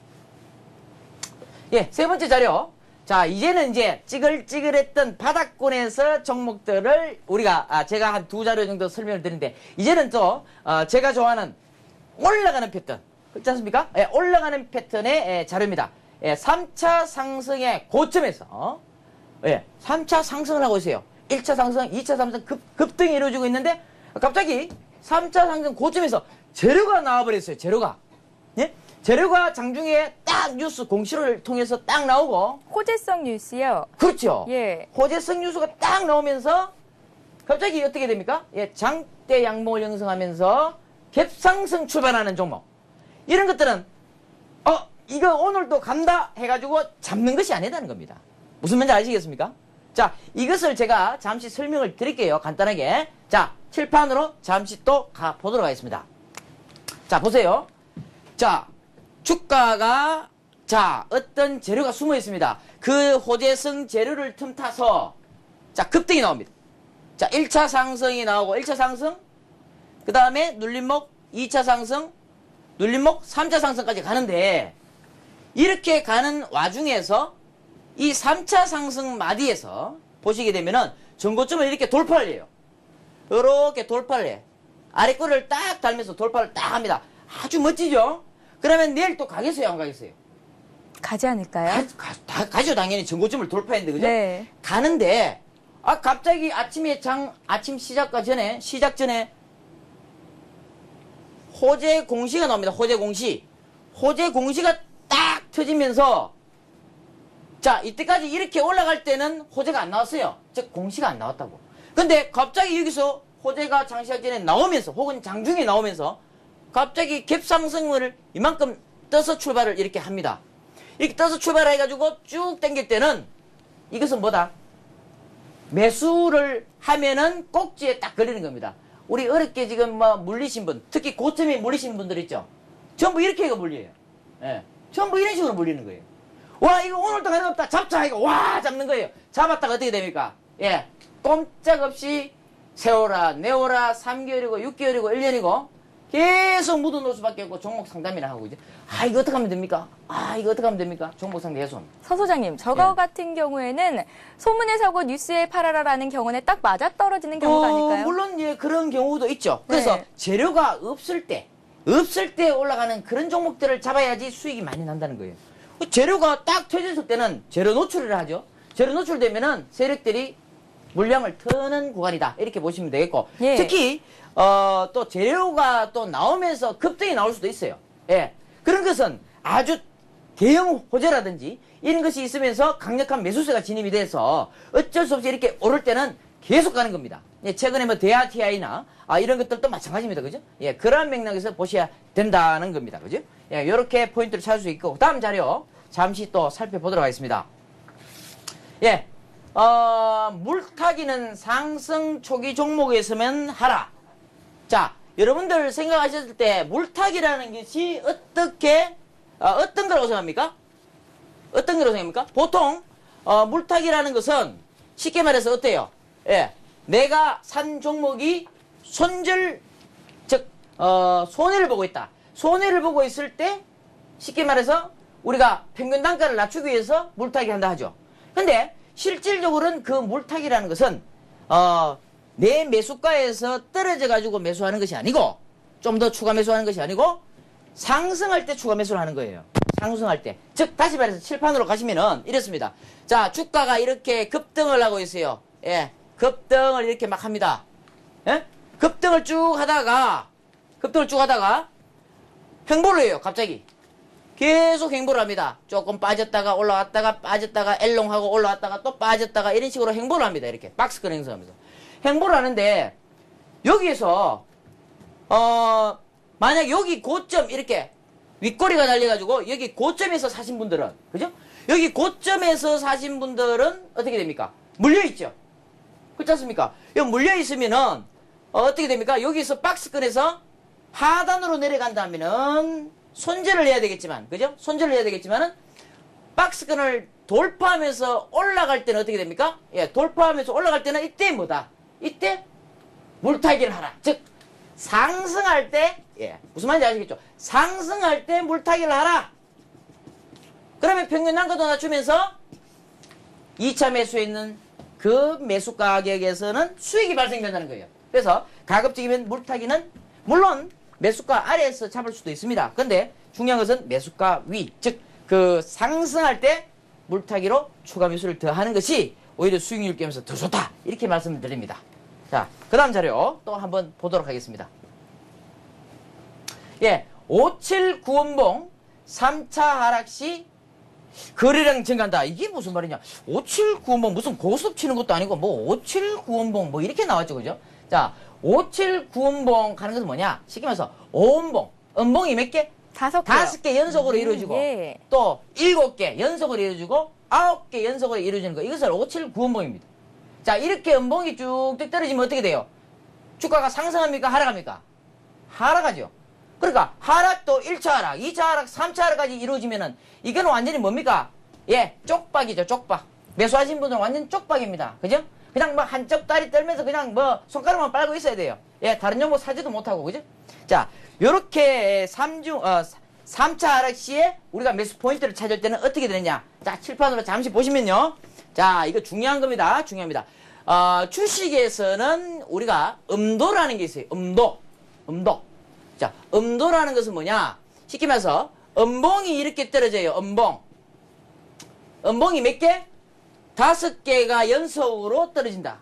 예, 세 번째 자료. 자, 이제는 이제 찌글찌글했던 바닥권에서 종목들을 우리가 제가 한 두 자료 정도 설명을 드리는데 이제는 또 제가 좋아하는 올라가는 패턴 그렇지 않습니까? 예, 올라가는 패턴의 자료입니다. 예, 3차 상승의 고점에서 3차 상승을 하고 있어요. 1차 상승, 2차 상승 급등이 이루어지고 있는데 갑자기 3차 상승 고점에서 재료가 나와버렸어요. 재료가. 예? 재료가 장중에 딱 뉴스 공시를 통해서 딱 나오고 호재성 뉴스요. 그렇죠. 예. 호재성 뉴스가 딱 나오면서 갑자기 어떻게 됩니까? 예, 장대 양봉을 형성하면서 갭상승 출발하는 종목. 이런 것들은 이거 오늘도 간다 해가지고 잡는 것이 아니다는 겁니다. 무슨 말인지 아시겠습니까? 자, 이것을 제가 잠시 설명을 드릴게요. 간단하게. 자, 칠판으로 잠시 또 가보도록 하겠습니다. 자, 보세요. 자, 주가가 어떤 재료가 숨어 있습니다. 그 호재성 재료를 틈타서 자, 급등이 나옵니다. 자, 1차 상승이 나오고 1차 상승 그 다음에 눌림목 2차 상승 눌림목 3차 상승까지 가는데 이렇게 가는 와중에서 이 3차 상승 마디에서 보시게 되면은 전고점을 이렇게 돌파를 해요. 이렇게 돌파를 해. 아래꼬리를 딱 달면서 돌파를 딱 합니다. 아주 멋지죠? 그러면 내일 또 가겠어요, 안 가겠어요? 가지 않을까요? 가죠, 당연히 전고점을 돌파했는데, 그죠? 네. 가는데, 갑자기 아침 시작 전에, 호재 공시가 나옵니다. 호재 공시. 호재 공시가 딱 터지면서, 자, 이때까지 이렇게 올라갈 때는 호재가 안 나왔어요. 즉, 공시가 안 나왔다고. 근데 갑자기 여기서 호재가 장시작 전에 나오면서, 혹은 장중에 나오면서, 갑자기 갭상승을 이만큼 떠서 출발을 이렇게 합니다. 이렇게 떠서 출발해가지고 쭉 당길 때는 이것은 뭐다? 매수를 하면은 꼭지에 딱 걸리는 겁니다. 우리 어렵게 지금 물리신 분, 특히 고점에 물리신 분들 있죠? 전부 이렇게 해가 물려요. 예. 전부 이런 식으로 물리는 거예요. 와, 이거 오늘도 가능없다. 잡자. 이거 와, 잡는 거예요. 잡았다가 어떻게 됩니까? 꼼짝없이 세워라, 내워라, 3개월이고, 6개월이고, 1년이고, 계속 묻어놓을 수밖에 없고 종목 상담이나 하고 이제 이거 어떻게 하면 됩니까? 이거 어떻게 하면 됩니까? 종목 상담 계속. 서 소장님, 저거 예. 같은 경우에는 소문에 사고 뉴스에 팔아라라는 경우에 딱 맞아떨어지는 경우가 아닐까요? 물론 예 그런 경우도 있죠. 그래서 네. 재료가 없을 때 올라가는 그런 종목들을 잡아야지 수익이 많이 난다는 거예요. 재료가 딱 터졌을 때는 재료 노출을 하죠. 재료 노출되면은 세력들이 물량을 터는 구간이다. 이렇게 보시면 되겠고. 예. 특히 또 재료가 또 나오면서 급등이 나올 수도 있어요. 예. 그런 것은 아주 대형 호재라든지 이런 것이 있으면서 강력한 매수세가 진입이 돼서 어쩔 수 없이 이렇게 오를 때는 계속 가는 겁니다. 예, 최근에 뭐 대아TI나 이런 것들도 마찬가지입니다. 그죠? 예, 그러한 맥락에서 보셔야 된다는 겁니다. 그죠? 예, 이렇게 포인트를 찾을 수 있고 다음 자료 잠시 또 살펴보도록 하겠습니다. 예. 물타기는 상승 초기 종목에서만 하라. 자, 여러분들 생각하셨을 때 물타기라는 것이 어떤 거라고 생각합니까? 어떤 거라고 생각합니까? 보통 물타기라는 것은 쉽게 말해서 어때요? 예, 내가 산 종목이 손절, 즉 손해를 보고 있다. 손해를 보고 있을 때 쉽게 말해서 우리가 평균 단가를 낮추기 위해서 물타기 한다 하죠. 근데 실질적으로는 그 물타기라는 것은 내 매수가에서 떨어져 가지고 매수하는 것이 아니고 좀 더 추가 매수하는 것이 아니고 상승할 때 추가 매수를 하는 거예요. 상승할 때. 즉 다시 말해서 칠판으로 가시면은 이렇습니다. 자, 주가가 이렇게 급등을 하고 있어요. 예. 급등을 이렇게 막 합니다. 예? 급등을 쭉 하다가 횡보를 해요. 갑자기. 계속 횡보를 합니다. 조금 빠졌다가 올라왔다가 빠졌다가 엘롱하고 올라왔다가 또 빠졌다가 이런 식으로 횡보를 합니다. 이렇게 박스권 행사하면서 횡보를 하는데 여기에서 만약 여기 고점 이렇게 윗꼬리가 달려가지고 여기 고점에서 사신 분들은 그죠? 여기 고점에서 사신 분들은 어떻게 됩니까? 물려있죠. 그렇지 않습니까? 여기 물려있으면은 어떻게 됩니까? 여기서 박스권에서 하단으로 내려간다면은 손절을 해야 되겠지만, 그죠? 손절을 해야 되겠지만은, 박스권을 돌파하면서 올라갈 때는 어떻게 됩니까? 예, 돌파하면서 올라갈 때는 이때 뭐다? 이때 물타기를 하라. 즉, 상승할 때, 예, 무슨 말인지 아시겠죠? 상승할 때 물타기를 하라. 그러면 평균 단가도 낮추면서 2차 매수에 있는 그 매수 가격에서는 수익이 발생된다는 거예요. 그래서 가급적이면 물타기는 물론 매수가 아래에서 잡을 수도 있습니다. 근데 중요한 것은 매수가 위, 즉 그 상승할 때 물타기로 추가 매수를 더 하는 것이 오히려 수익률 게임에서 더 좋다. 이렇게 말씀을 드립니다. 자, 그 다음 자료 또 한번 보도록 하겠습니다. 예, 5795원봉 3차 하락 시 거래량 증가한다. 이게 무슨 말이냐? 5795원봉 무슨 고스톱 치는 것도 아니고 뭐 5795원봉 뭐 이렇게 나왔죠. 그죠? 자, 5795원봉 가는 것은 뭐냐? 쉽게 말해서 5원봉. 음봉이 몇 개? 5개. 5개 연속으로 이루어지고 예. 또 7개 연속으로 이루어지고 9개 연속으로 이루어지는 거. 이것을 579원봉입니다. 자, 이렇게 음봉이 쭉쭉 떨어지면 어떻게 돼요? 주가가 상승합니까? 하락합니까? 하락하죠. 그러니까 하락도 1차 하락, 2차 하락, 3차 하락까지 이루어지면은 이거는 완전히 뭡니까? 예, 쪽박이죠. 쪽박. 매수하신 분들은 완전 쪽박입니다. 그죠? 그냥 뭐 한쪽 다리 떨면서 그냥 뭐 손가락만 빨고 있어야 돼요. 예, 다른 종목 사지도 못하고, 그죠? 자, 요렇게 3차 하락 시에 우리가 매수 포인트를 찾을 때는 어떻게 되느냐? 자, 칠판으로 잠시 보시면요. 자, 이거 중요한 겁니다. 중요합니다. 주식에서는 우리가 음도라는 게 있어요. 음도. 자, 음도라는 것은 뭐냐? 쉽게 말해서 음봉이 이렇게 떨어져요. 음봉이 몇 개? 5개가 연속으로 떨어진다.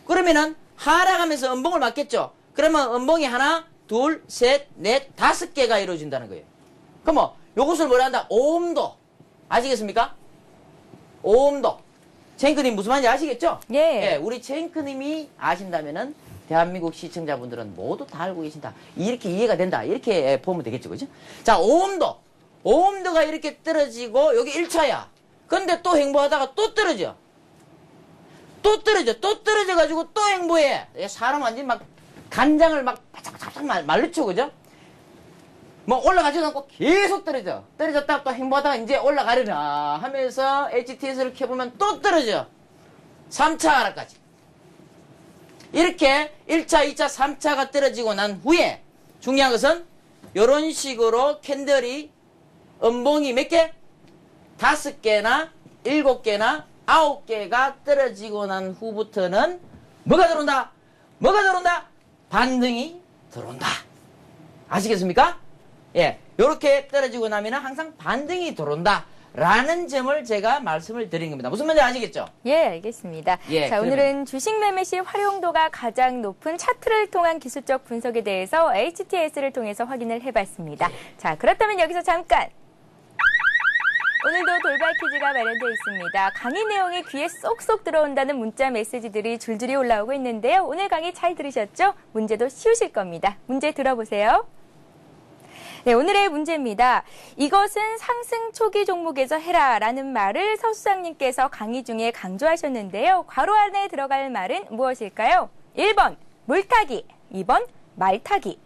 그러면은 하락하면서 음봉을 맞겠죠? 그러면 음봉이 하나, 둘, 셋, 넷, 5개가 이루어진다는 거예요. 그럼 뭐 요것을 뭐라 한다? 오음도. 아시겠습니까? 오음도. 체인크님 무슨 말인지 아시겠죠? 예. 예, 우리 체인크님이 아신다면은 대한민국 시청자분들은 모두 다 알고 계신다. 이렇게 이해가 된다. 이렇게 보면 되겠죠. 그죠? 자, 오음도. 오음도가 이렇게 떨어지고 여기 1차야. 근데 또 행보하다가 또 떨어져. 또 떨어져가지고 또 행보해. 사람 완전 막 간장을 막 바짝바짝 말르쳐, 그죠? 뭐 올라가지도 않고 계속 떨어져. 떨어졌다가 또 행보하다가 이제 올라가려나 하면서 HTS를 켜보면 또 떨어져. 3차 하락까지. 이렇게 1차, 2차, 3차가 떨어지고 난 후에 중요한 것은 이런 식으로 캔들이 음봉이 몇 개? 5개나 7개나 9개가 떨어지고 난 후부터는 뭐가 들어온다? 뭐가 들어온다? 반등이 들어온다. 아시겠습니까? 예, 요렇게 떨어지고 나면 항상 반등이 들어온다. 라는 점을 제가 말씀을 드린 겁니다. 무슨 말인지 아시겠죠? 예, 알겠습니다. 예, 자, 오늘은 주식 매매 시 활용도가 가장 높은 차트를 통한 기술적 분석에 대해서 HTS를 통해서 확인을 해봤습니다. 자, 그렇다면 여기서 잠깐! 오늘도 돌발 퀴즈가 마련되어 있습니다. 강의 내용이 귀에 쏙쏙 들어온다는 문자 메시지들이 줄줄이 올라오고 있는데요. 오늘 강의 잘 들으셨죠? 문제도 쉬우실 겁니다. 문제 들어보세요. 네, 오늘의 문제입니다. 이것은 상승 초기 종목에서 해라 라는 말을 서 수장님께서 강의 중에 강조하셨는데요. 괄호 안에 들어갈 말은 무엇일까요? 1번 물타기, 2번 말타기.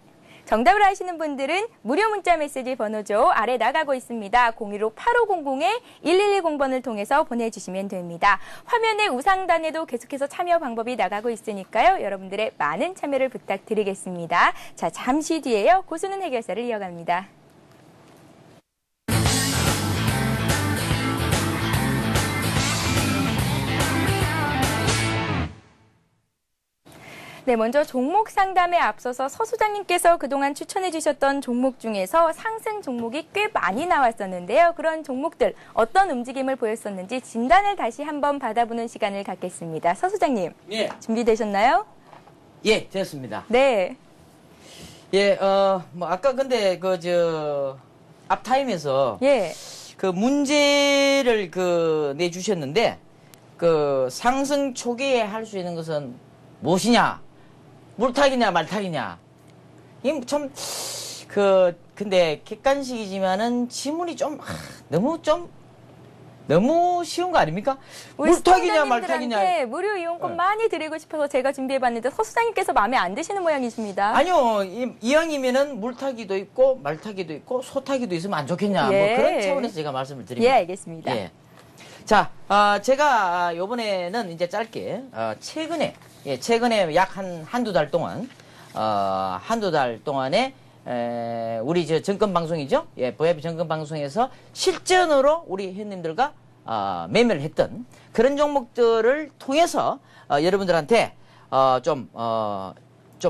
정답을 아시는 분들은 무료 문자 메시지 번호죠. 아래 나가고 있습니다. 015-8500-1110번을 통해서 보내주시면 됩니다. 화면의 우상단에도 계속해서 참여 방법이 나가고 있으니까요. 여러분들의 많은 참여를 부탁드리겠습니다. 자, 잠시 뒤에요. 고수는 해결사를 이어갑니다. 네, 먼저 종목 상담에 앞서서 서 소장님께서 그동안 추천해 주셨던 종목 중에서 상승 종목이 꽤 많이 나왔었는데요. 그런 종목들 어떤 움직임을 보였었는지 진단을 다시 한번 받아보는 시간을 갖겠습니다. 서 소장님, 예. 준비되셨나요? 예, 됐습니다. 네. 예, 뭐, 아까 근데, 앞타임에서, 예. 그 문제를 내주셨는데, 상승 초기에 할 수 있는 것은 무엇이냐? 물타기냐, 말타기냐? 이게 근데 객관식이지만은 지문이 너무 쉬운 거 아닙니까? 물타기냐, 말타기냐? 시청자님들한테 무료 이용권 네. 많이 드리고 싶어서 제가 준비해봤는데 서 소장님께서 마음에 안 드시는 모양이십니다. 아니요, 이왕이면은 물타기도 있고, 말타기도 있고, 소타기도 있으면 안 좋겠냐? 예. 뭐 그런 차원에서 제가 말씀을 드립니다. 예, 알겠습니다. 예. 자, 제가 요번에는 이제 짧게, 최근에 약 한두 달 동안, 한두 달 동안에, 우리 정권방송이죠? 예, 보야비 정권방송에서 실전으로 우리 회원님들과, 매매를 했던 그런 종목들을 통해서, 여러분들한테, 좀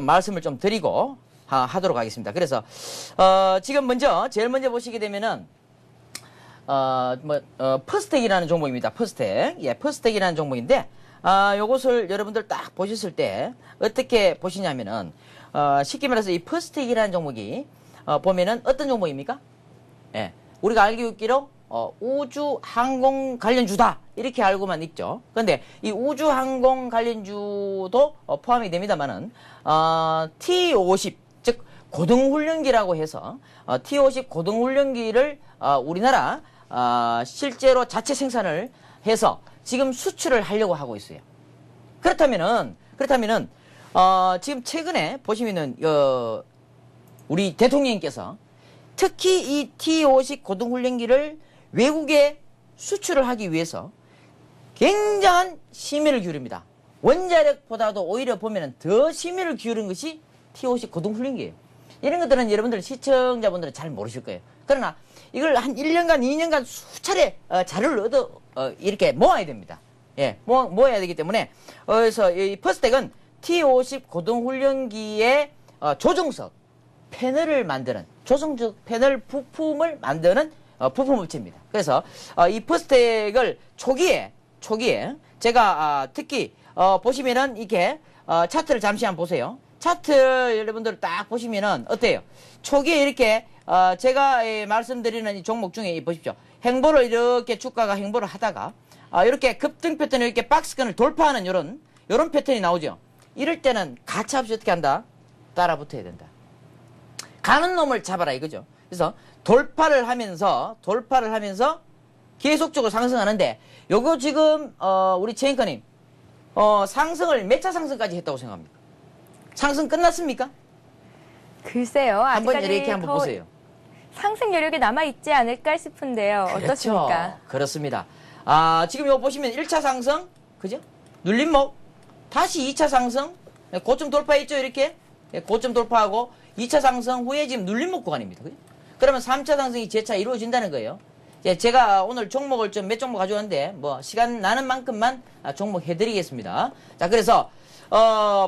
말씀을 좀 드리고, 하도록 하겠습니다. 그래서, 지금 제일 먼저 보시게 되면은, 퍼스텍이라는 종목입니다. 퍼스텍. 예, 퍼스텍이라는 종목인데, 요것을 여러분들 딱 보셨을 때, 어떻게 보시냐면은, 쉽게 말해서 이 퍼스텍이라는 종목이, 보면은 어떤 종목입니까? 예, 우리가 알고 있기로, 우주 항공 관련주다. 이렇게 알고만 있죠. 그런데 이 우주 항공 관련주도 포함이 됩니다만은, T50, 즉, 고등훈련기라고 해서, T50 고등훈련기를, 우리나라, 실제로 자체 생산을 해서 지금 수출을 하려고 하고 있어요. 그렇다면은, 지금 최근에 보시면은, 우리 대통령님께서 특히 이 T50 고등훈련기를 외국에 수출을 하기 위해서 굉장한 심혈을 기울입니다. 원자력보다도 오히려 보면은 더 심혈을 기울인 것이 T50 고등훈련기예요. 이런 것들은 여러분들 시청자분들은 잘 모르실 거예요. 그러나 이걸 한 1년간, 2년간 수차례 자료를 이렇게 모아야 됩니다. 예, 모아야 되기 때문에 그래서 이 퍼스텍은 T50 고등훈련기의 조종석 패널을 만드는 조종석 패널 부품을 만드는 부품 업체입니다. 그래서 이 퍼스텍을 초기에 제가 특히 보시면은 이렇게 차트를 잠시 한번 보세요. 차트 여러분들 딱 보시면은 어때요? 초기에 이렇게 제가 말씀드리는 이 종목 중에 보십시오. 행보를 이렇게 주가가 행보를 하다가 이렇게 급등 패턴을 이렇게 박스권을 돌파하는 요런 패턴이 나오죠. 이럴 때는 가차없이 어떻게 한다? 따라 붙어야 된다. 가는 놈을 잡아라 이거죠. 그래서 돌파를 하면서 계속적으로 상승하는데 요거 지금 우리 최인커님 상승을 몇 차 상승까지 했다고 생각합니까? 상승 끝났습니까? 글쎄요. 한번 아직까지 이렇게 한번 더 보세요. 상승 여력이 남아있지 않을까 싶은데요. 어떻습니까? 그렇죠. 그렇습니다. 지금 이거 보시면 1차 상승, 그죠? 눌림목, 다시 2차 상승, 고점 돌파했죠, 이렇게? 고점 돌파하고, 2차 상승 후에 지금 눌림목 구간입니다. 그죠? 그러면 3차 상승이 재차 이루어진다는 거예요. 제가 오늘 종목을 좀 몇 종목 가져왔는데, 뭐, 시간 나는 만큼만 종목 해드리겠습니다. 자, 그래서,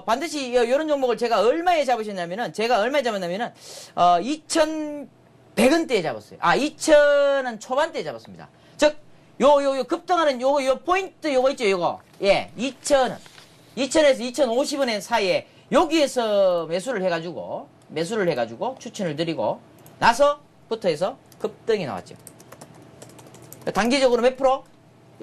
반드시 이런 종목을 제가 얼마에 잡으셨냐면은, 2,100원대에 잡았어요. 2,000원 초반대에 잡았습니다. 즉, 요 급등하는 요 포인트 요거 있죠, 요거. 예, 2,000원. 2,000원에서 2,050원 사이에 여기에서 매수를 해가지고 추천을 드리고 나서부터 해서 급등이 나왔죠. 단기적으로 몇 프로?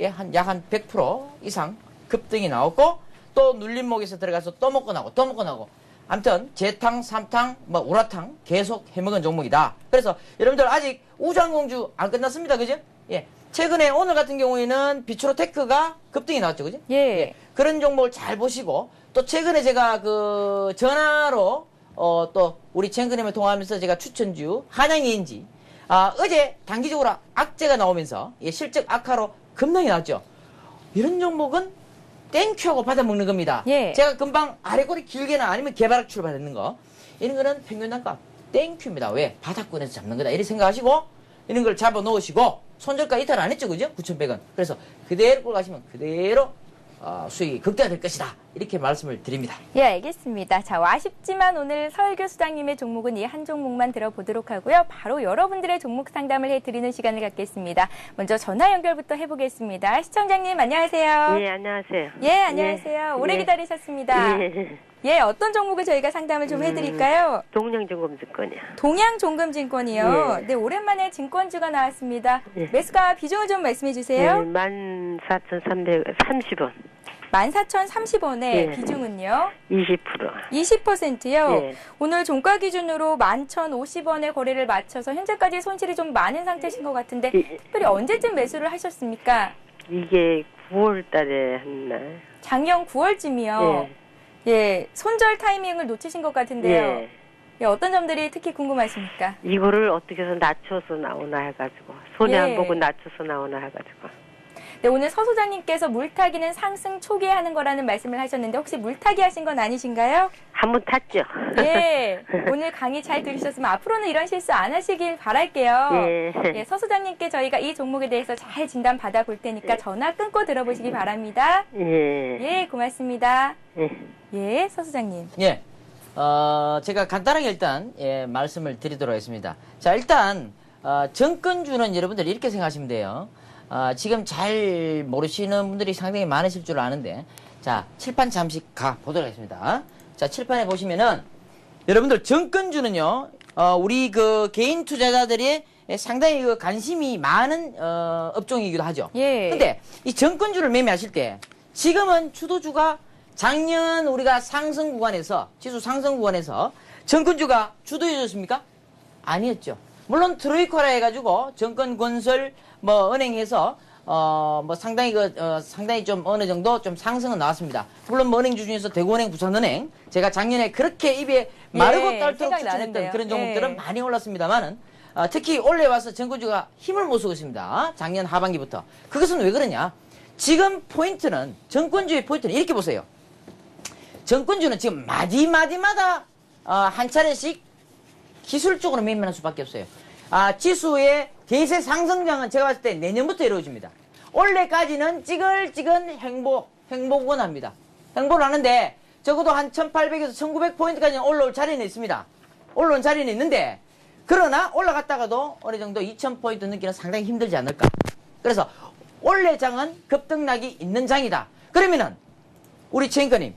예, 약 한 100% 이상 급등이 나왔고 또 눌림목에서 들어가서 또 먹고 나고 아무튼 재탕, 삼탕, 뭐 우라탕 계속 해먹은 종목이다. 그래서 여러분들 아직 우주항공주 안 끝났습니다. 그죠? 예. 최근에 오늘 같은 경우에는 비추로테크가 급등이 나왔죠. 그죠? 예. 그런 종목을 잘 보시고 또 최근에 제가 그 전화로 또 우리 챙그님을 통화하면서 제가 추천주 한양ENG 어제 단기적으로 악재가 나오면서 실적 악화로 급락이 나왔죠. 이런 종목은 땡큐하고 받아먹는 겁니다. 예. 제가 금방 아래꼬리 길게나 아니면 개발학추를 받는 거 이런 거는 평균 단가 땡큐입니다. 왜? 바닥권에서 잡는 거다. 이렇게 생각하시고 이런 걸 잡아 놓으시고 손절가 이탈 안 했죠. 그죠? 9,100원. 그래서 그대로 끌고 가시면 그대로 수익이 극대화될 것이다. 이렇게 말씀을 드립니다. 예, 알겠습니다. 자, 아쉽지만 오늘 설교 수장님의 종목은 이 한 종목만 들어보도록 하고요. 바로 여러분들의 종목 상담을 해드리는 시간을 갖겠습니다. 먼저 전화 연결부터 해보겠습니다. 시청자님 안녕하세요. 예, 안녕하세요. 예, 안녕하세요. 오래 예. 기다리셨습니다. 예. 예, 어떤 종목을 저희가 상담을 좀 해드릴까요? 동양증권증권이요. 동양종금증권이요. 예. 네, 오랜만에 증권주가 나왔습니다. 예. 매수가 비중을 좀 말씀해 예, 주세요. 14,330원. 14,030원의 예. 비중은요? 20%. 20%요. 예. 오늘 종가 기준으로 11,050원에 거래를 마쳐서 현재까지 손실이 좀 많은 상태신 것 같은데 예. 특별히 언제쯤 매수를 하셨습니까? 이게 9월 달에 한 날. 작년 9월쯤이요. 예, 손절 타이밍을 놓치신 것 같은데요. 예. 예, 어떤 점들이 특히 궁금하십니까? 이거를 어떻게 해서 낮춰서 나오나 해가지고. 손해 예. 안 보고 낮춰서 나오나 해가지고. 네, 오늘 서 소장님께서 물타기는 상승 초기에 하는 거라는 말씀을 하셨는데 혹시 물타기 하신 건 아니신가요? 한번 탔죠. 예, 오늘 강의 잘 들으셨으면 앞으로는 이런 실수 안 하시길 바랄게요. 예. 예, 서 소장님께 저희가 이 종목에 대해서 잘 진단 받아볼 테니까 전화 끊고 들어보시기 바랍니다. 예. 예, 고맙습니다. 예. 예, 서 소장님. 예. 제가 간단하게 일단, 말씀을 드리도록 하겠습니다. 자, 일단, 정권주는 여러분들 이렇게 생각하시면 돼요. 지금 잘 모르시는 분들이 상당히 많으실 줄 아는데, 자, 칠판 잠시 보도록 하겠습니다. 자, 칠판에 보시면은, 여러분들 정권주는요, 우리 그 개인 투자자들이 상당히 그 관심이 많은, 업종이기도 하죠. 예. 근데 이 정권주를 매매하실 때, 지금은 주도주가 작년 우리가 상승 구간에서 지수 상승 구간에서 정권주가 주도해줬습니까? 아니었죠. 물론 트로이카라 해가지고 정권건설 뭐 은행에서 뭐 상당히 상당히 좀 어느 정도 좀 상승은 나왔습니다. 물론 뭐 은행주 중에서 대구은행, 부산은행 제가 작년에 그렇게 입에 마르고 예, 딸도록 생각이 추천했던 나는데요. 그런 종목들은 예. 많이 올랐습니다만은 특히 올해 와서 정권주가 힘을 못 쓰고 있습니다. 작년 하반기부터. 그것은 왜 그러냐? 지금 포인트는 정권주의 포인트는 이렇게 보세요. 정권주는 지금 마디마다 한 차례씩 기술적으로 매매할 수밖에 없어요. 지수의 대세 상승장은 제가 봤을 때 내년부터 이루어집니다. 올해까지는 찌글찌글 행복은 합니다. 행복을 하는데 적어도 한 1800에서 1900포인트까지는 올라올 자리는 있습니다. 올라온 자리는 있는데 그러나 올라갔다가도 어느 정도 2000포인트 넘기는 상당히 힘들지 않을까. 그래서 올해 장은 급등락이 있는 장이다. 그러면은 우리 최인커님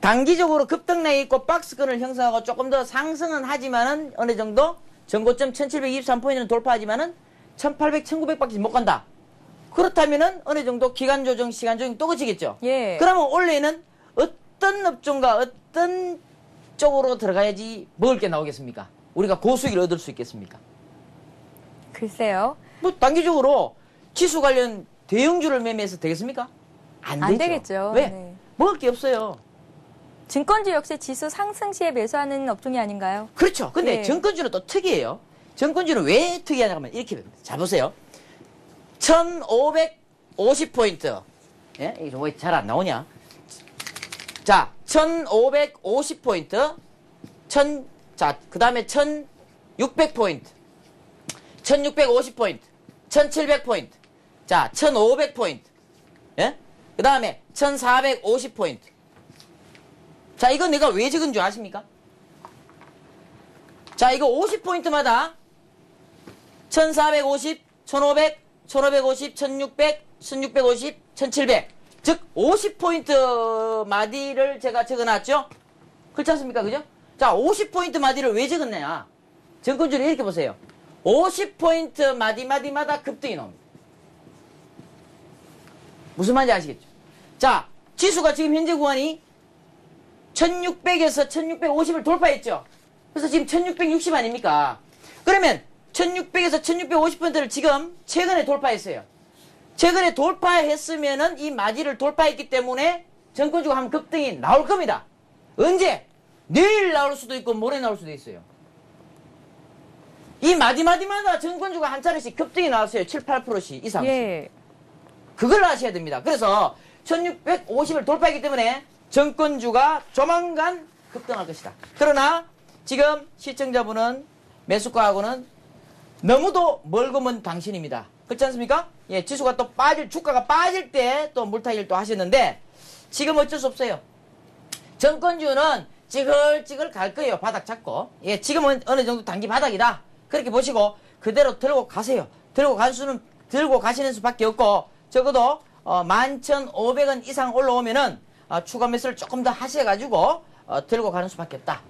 단기적으로 급등락이 있고 박스권을 형성하고 조금 더 상승은 하지만은 어느 정도 전고점 1723포인트는 돌파하지만은 1800, 1900밖에 못 간다. 그렇다면은 어느 정도 기간 조정, 시간 조정 또 그치겠죠. 예. 그러면 올해는 어떤 업종과 어떤 쪽으로 들어가야지 먹을 게 나오겠습니까? 우리가 고수익을 얻을 수 있겠습니까? 글쎄요. 뭐 단기적으로 지수 관련 대형주를 매매해서 되겠습니까? 안 안 되죠. 되겠죠. 왜? 네. 먹을 게 없어요. 증권주 역시 지수 상승 시에 매수하는 업종이 아닌가요? 그렇죠. 근데 예. 정권주는 또 특이해요. 정권주는 왜 특이하냐 하면 이렇게 됩니다. 자, 보세요. 1550포인트. 예? 이게 왜 잘 안 나오냐? 자, 1550포인트. 자, 그 다음에 1600포인트, 1650포인트, 1700포인트, 자, 1500포인트, 예? 그 다음에 1450포인트. 자, 이거 내가 왜 적은 줄 아십니까? 자, 이거 50포인트마다 1450, 1500, 1550, 1600, 1650, 1700. 즉, 50포인트 마디를 제가 적어놨죠? 그렇지 않습니까? 그죠? 자, 50포인트 마디를 왜 적었냐? 정권주를 이렇게 보세요. 50포인트 마디마다 급등이 나옵니다. 무슨 말인지 아시겠죠? 자, 지수가 지금 현재 구간이 1600에서 1650을 돌파했죠? 그래서 지금 1660 아닙니까? 그러면 1600에서 1650포인트를 지금 최근에 돌파했어요. 최근에 돌파했으면은 이 마디를 돌파했기 때문에 정권주가 한 급등이 나올 겁니다. 언제? 내일 나올 수도 있고 모레 나올 수도 있어요. 이 마디마다 정권주가 한 차례씩 급등이 나왔어요. 7, 8%씩 이상씩. 예. 그걸 아셔야 됩니다. 그래서 1650을 돌파했기 때문에 정권주가 조만간 급등할 것이다. 그러나 지금 시청자분은 매수가하고는 너무도 멀고 먼 당신입니다. 그렇지 않습니까? 예, 지수가 또 주가가 빠질 때 또 물타기를 또 하셨는데 지금 어쩔 수 없어요. 정권주는 찌글찌글 갈 거예요. 바닥 잡고. 예, 지금은 어느 정도 단기 바닥이다. 그렇게 보시고 그대로 들고 가세요. 들고 가시는 수밖에 없고 적어도 11,500원 이상 올라오면은 추가 매수를 조금 더 하셔가지고 들고 가는 수밖에 없다.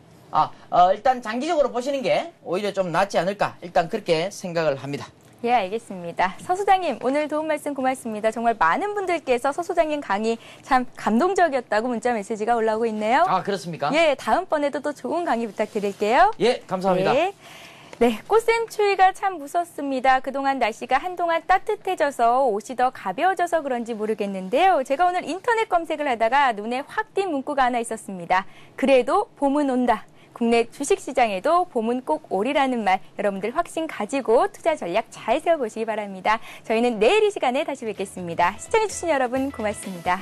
일단 장기적으로 보시는 게 오히려 좀 낫지 않을까. 일단 그렇게 생각을 합니다. 예, 알겠습니다. 서 소장님, 오늘 도움 말씀 고맙습니다. 정말 많은 분들께서 서 소장님 강의 참 감동적이었다고 문자 메시지가 올라오고 있네요. 그렇습니까? 예, 다음번에도 또 좋은 강의 부탁드릴게요. 예, 감사합니다. 네. 네, 꽃샘 추위가 참 무섭습니다. 그동안 날씨가 한동안 따뜻해져서 옷이 더 가벼워져서 그런지 모르겠는데요. 제가 오늘 인터넷 검색을 하다가 눈에 확 띈 문구가 하나 있었습니다. 그래도 봄은 온다. 국내 주식시장에도 봄은 꼭 오리라는 말 여러분들 확신 가지고 투자 전략 잘 세워보시기 바랍니다. 저희는 내일 이 시간에 다시 뵙겠습니다. 시청해주신 여러분 고맙습니다.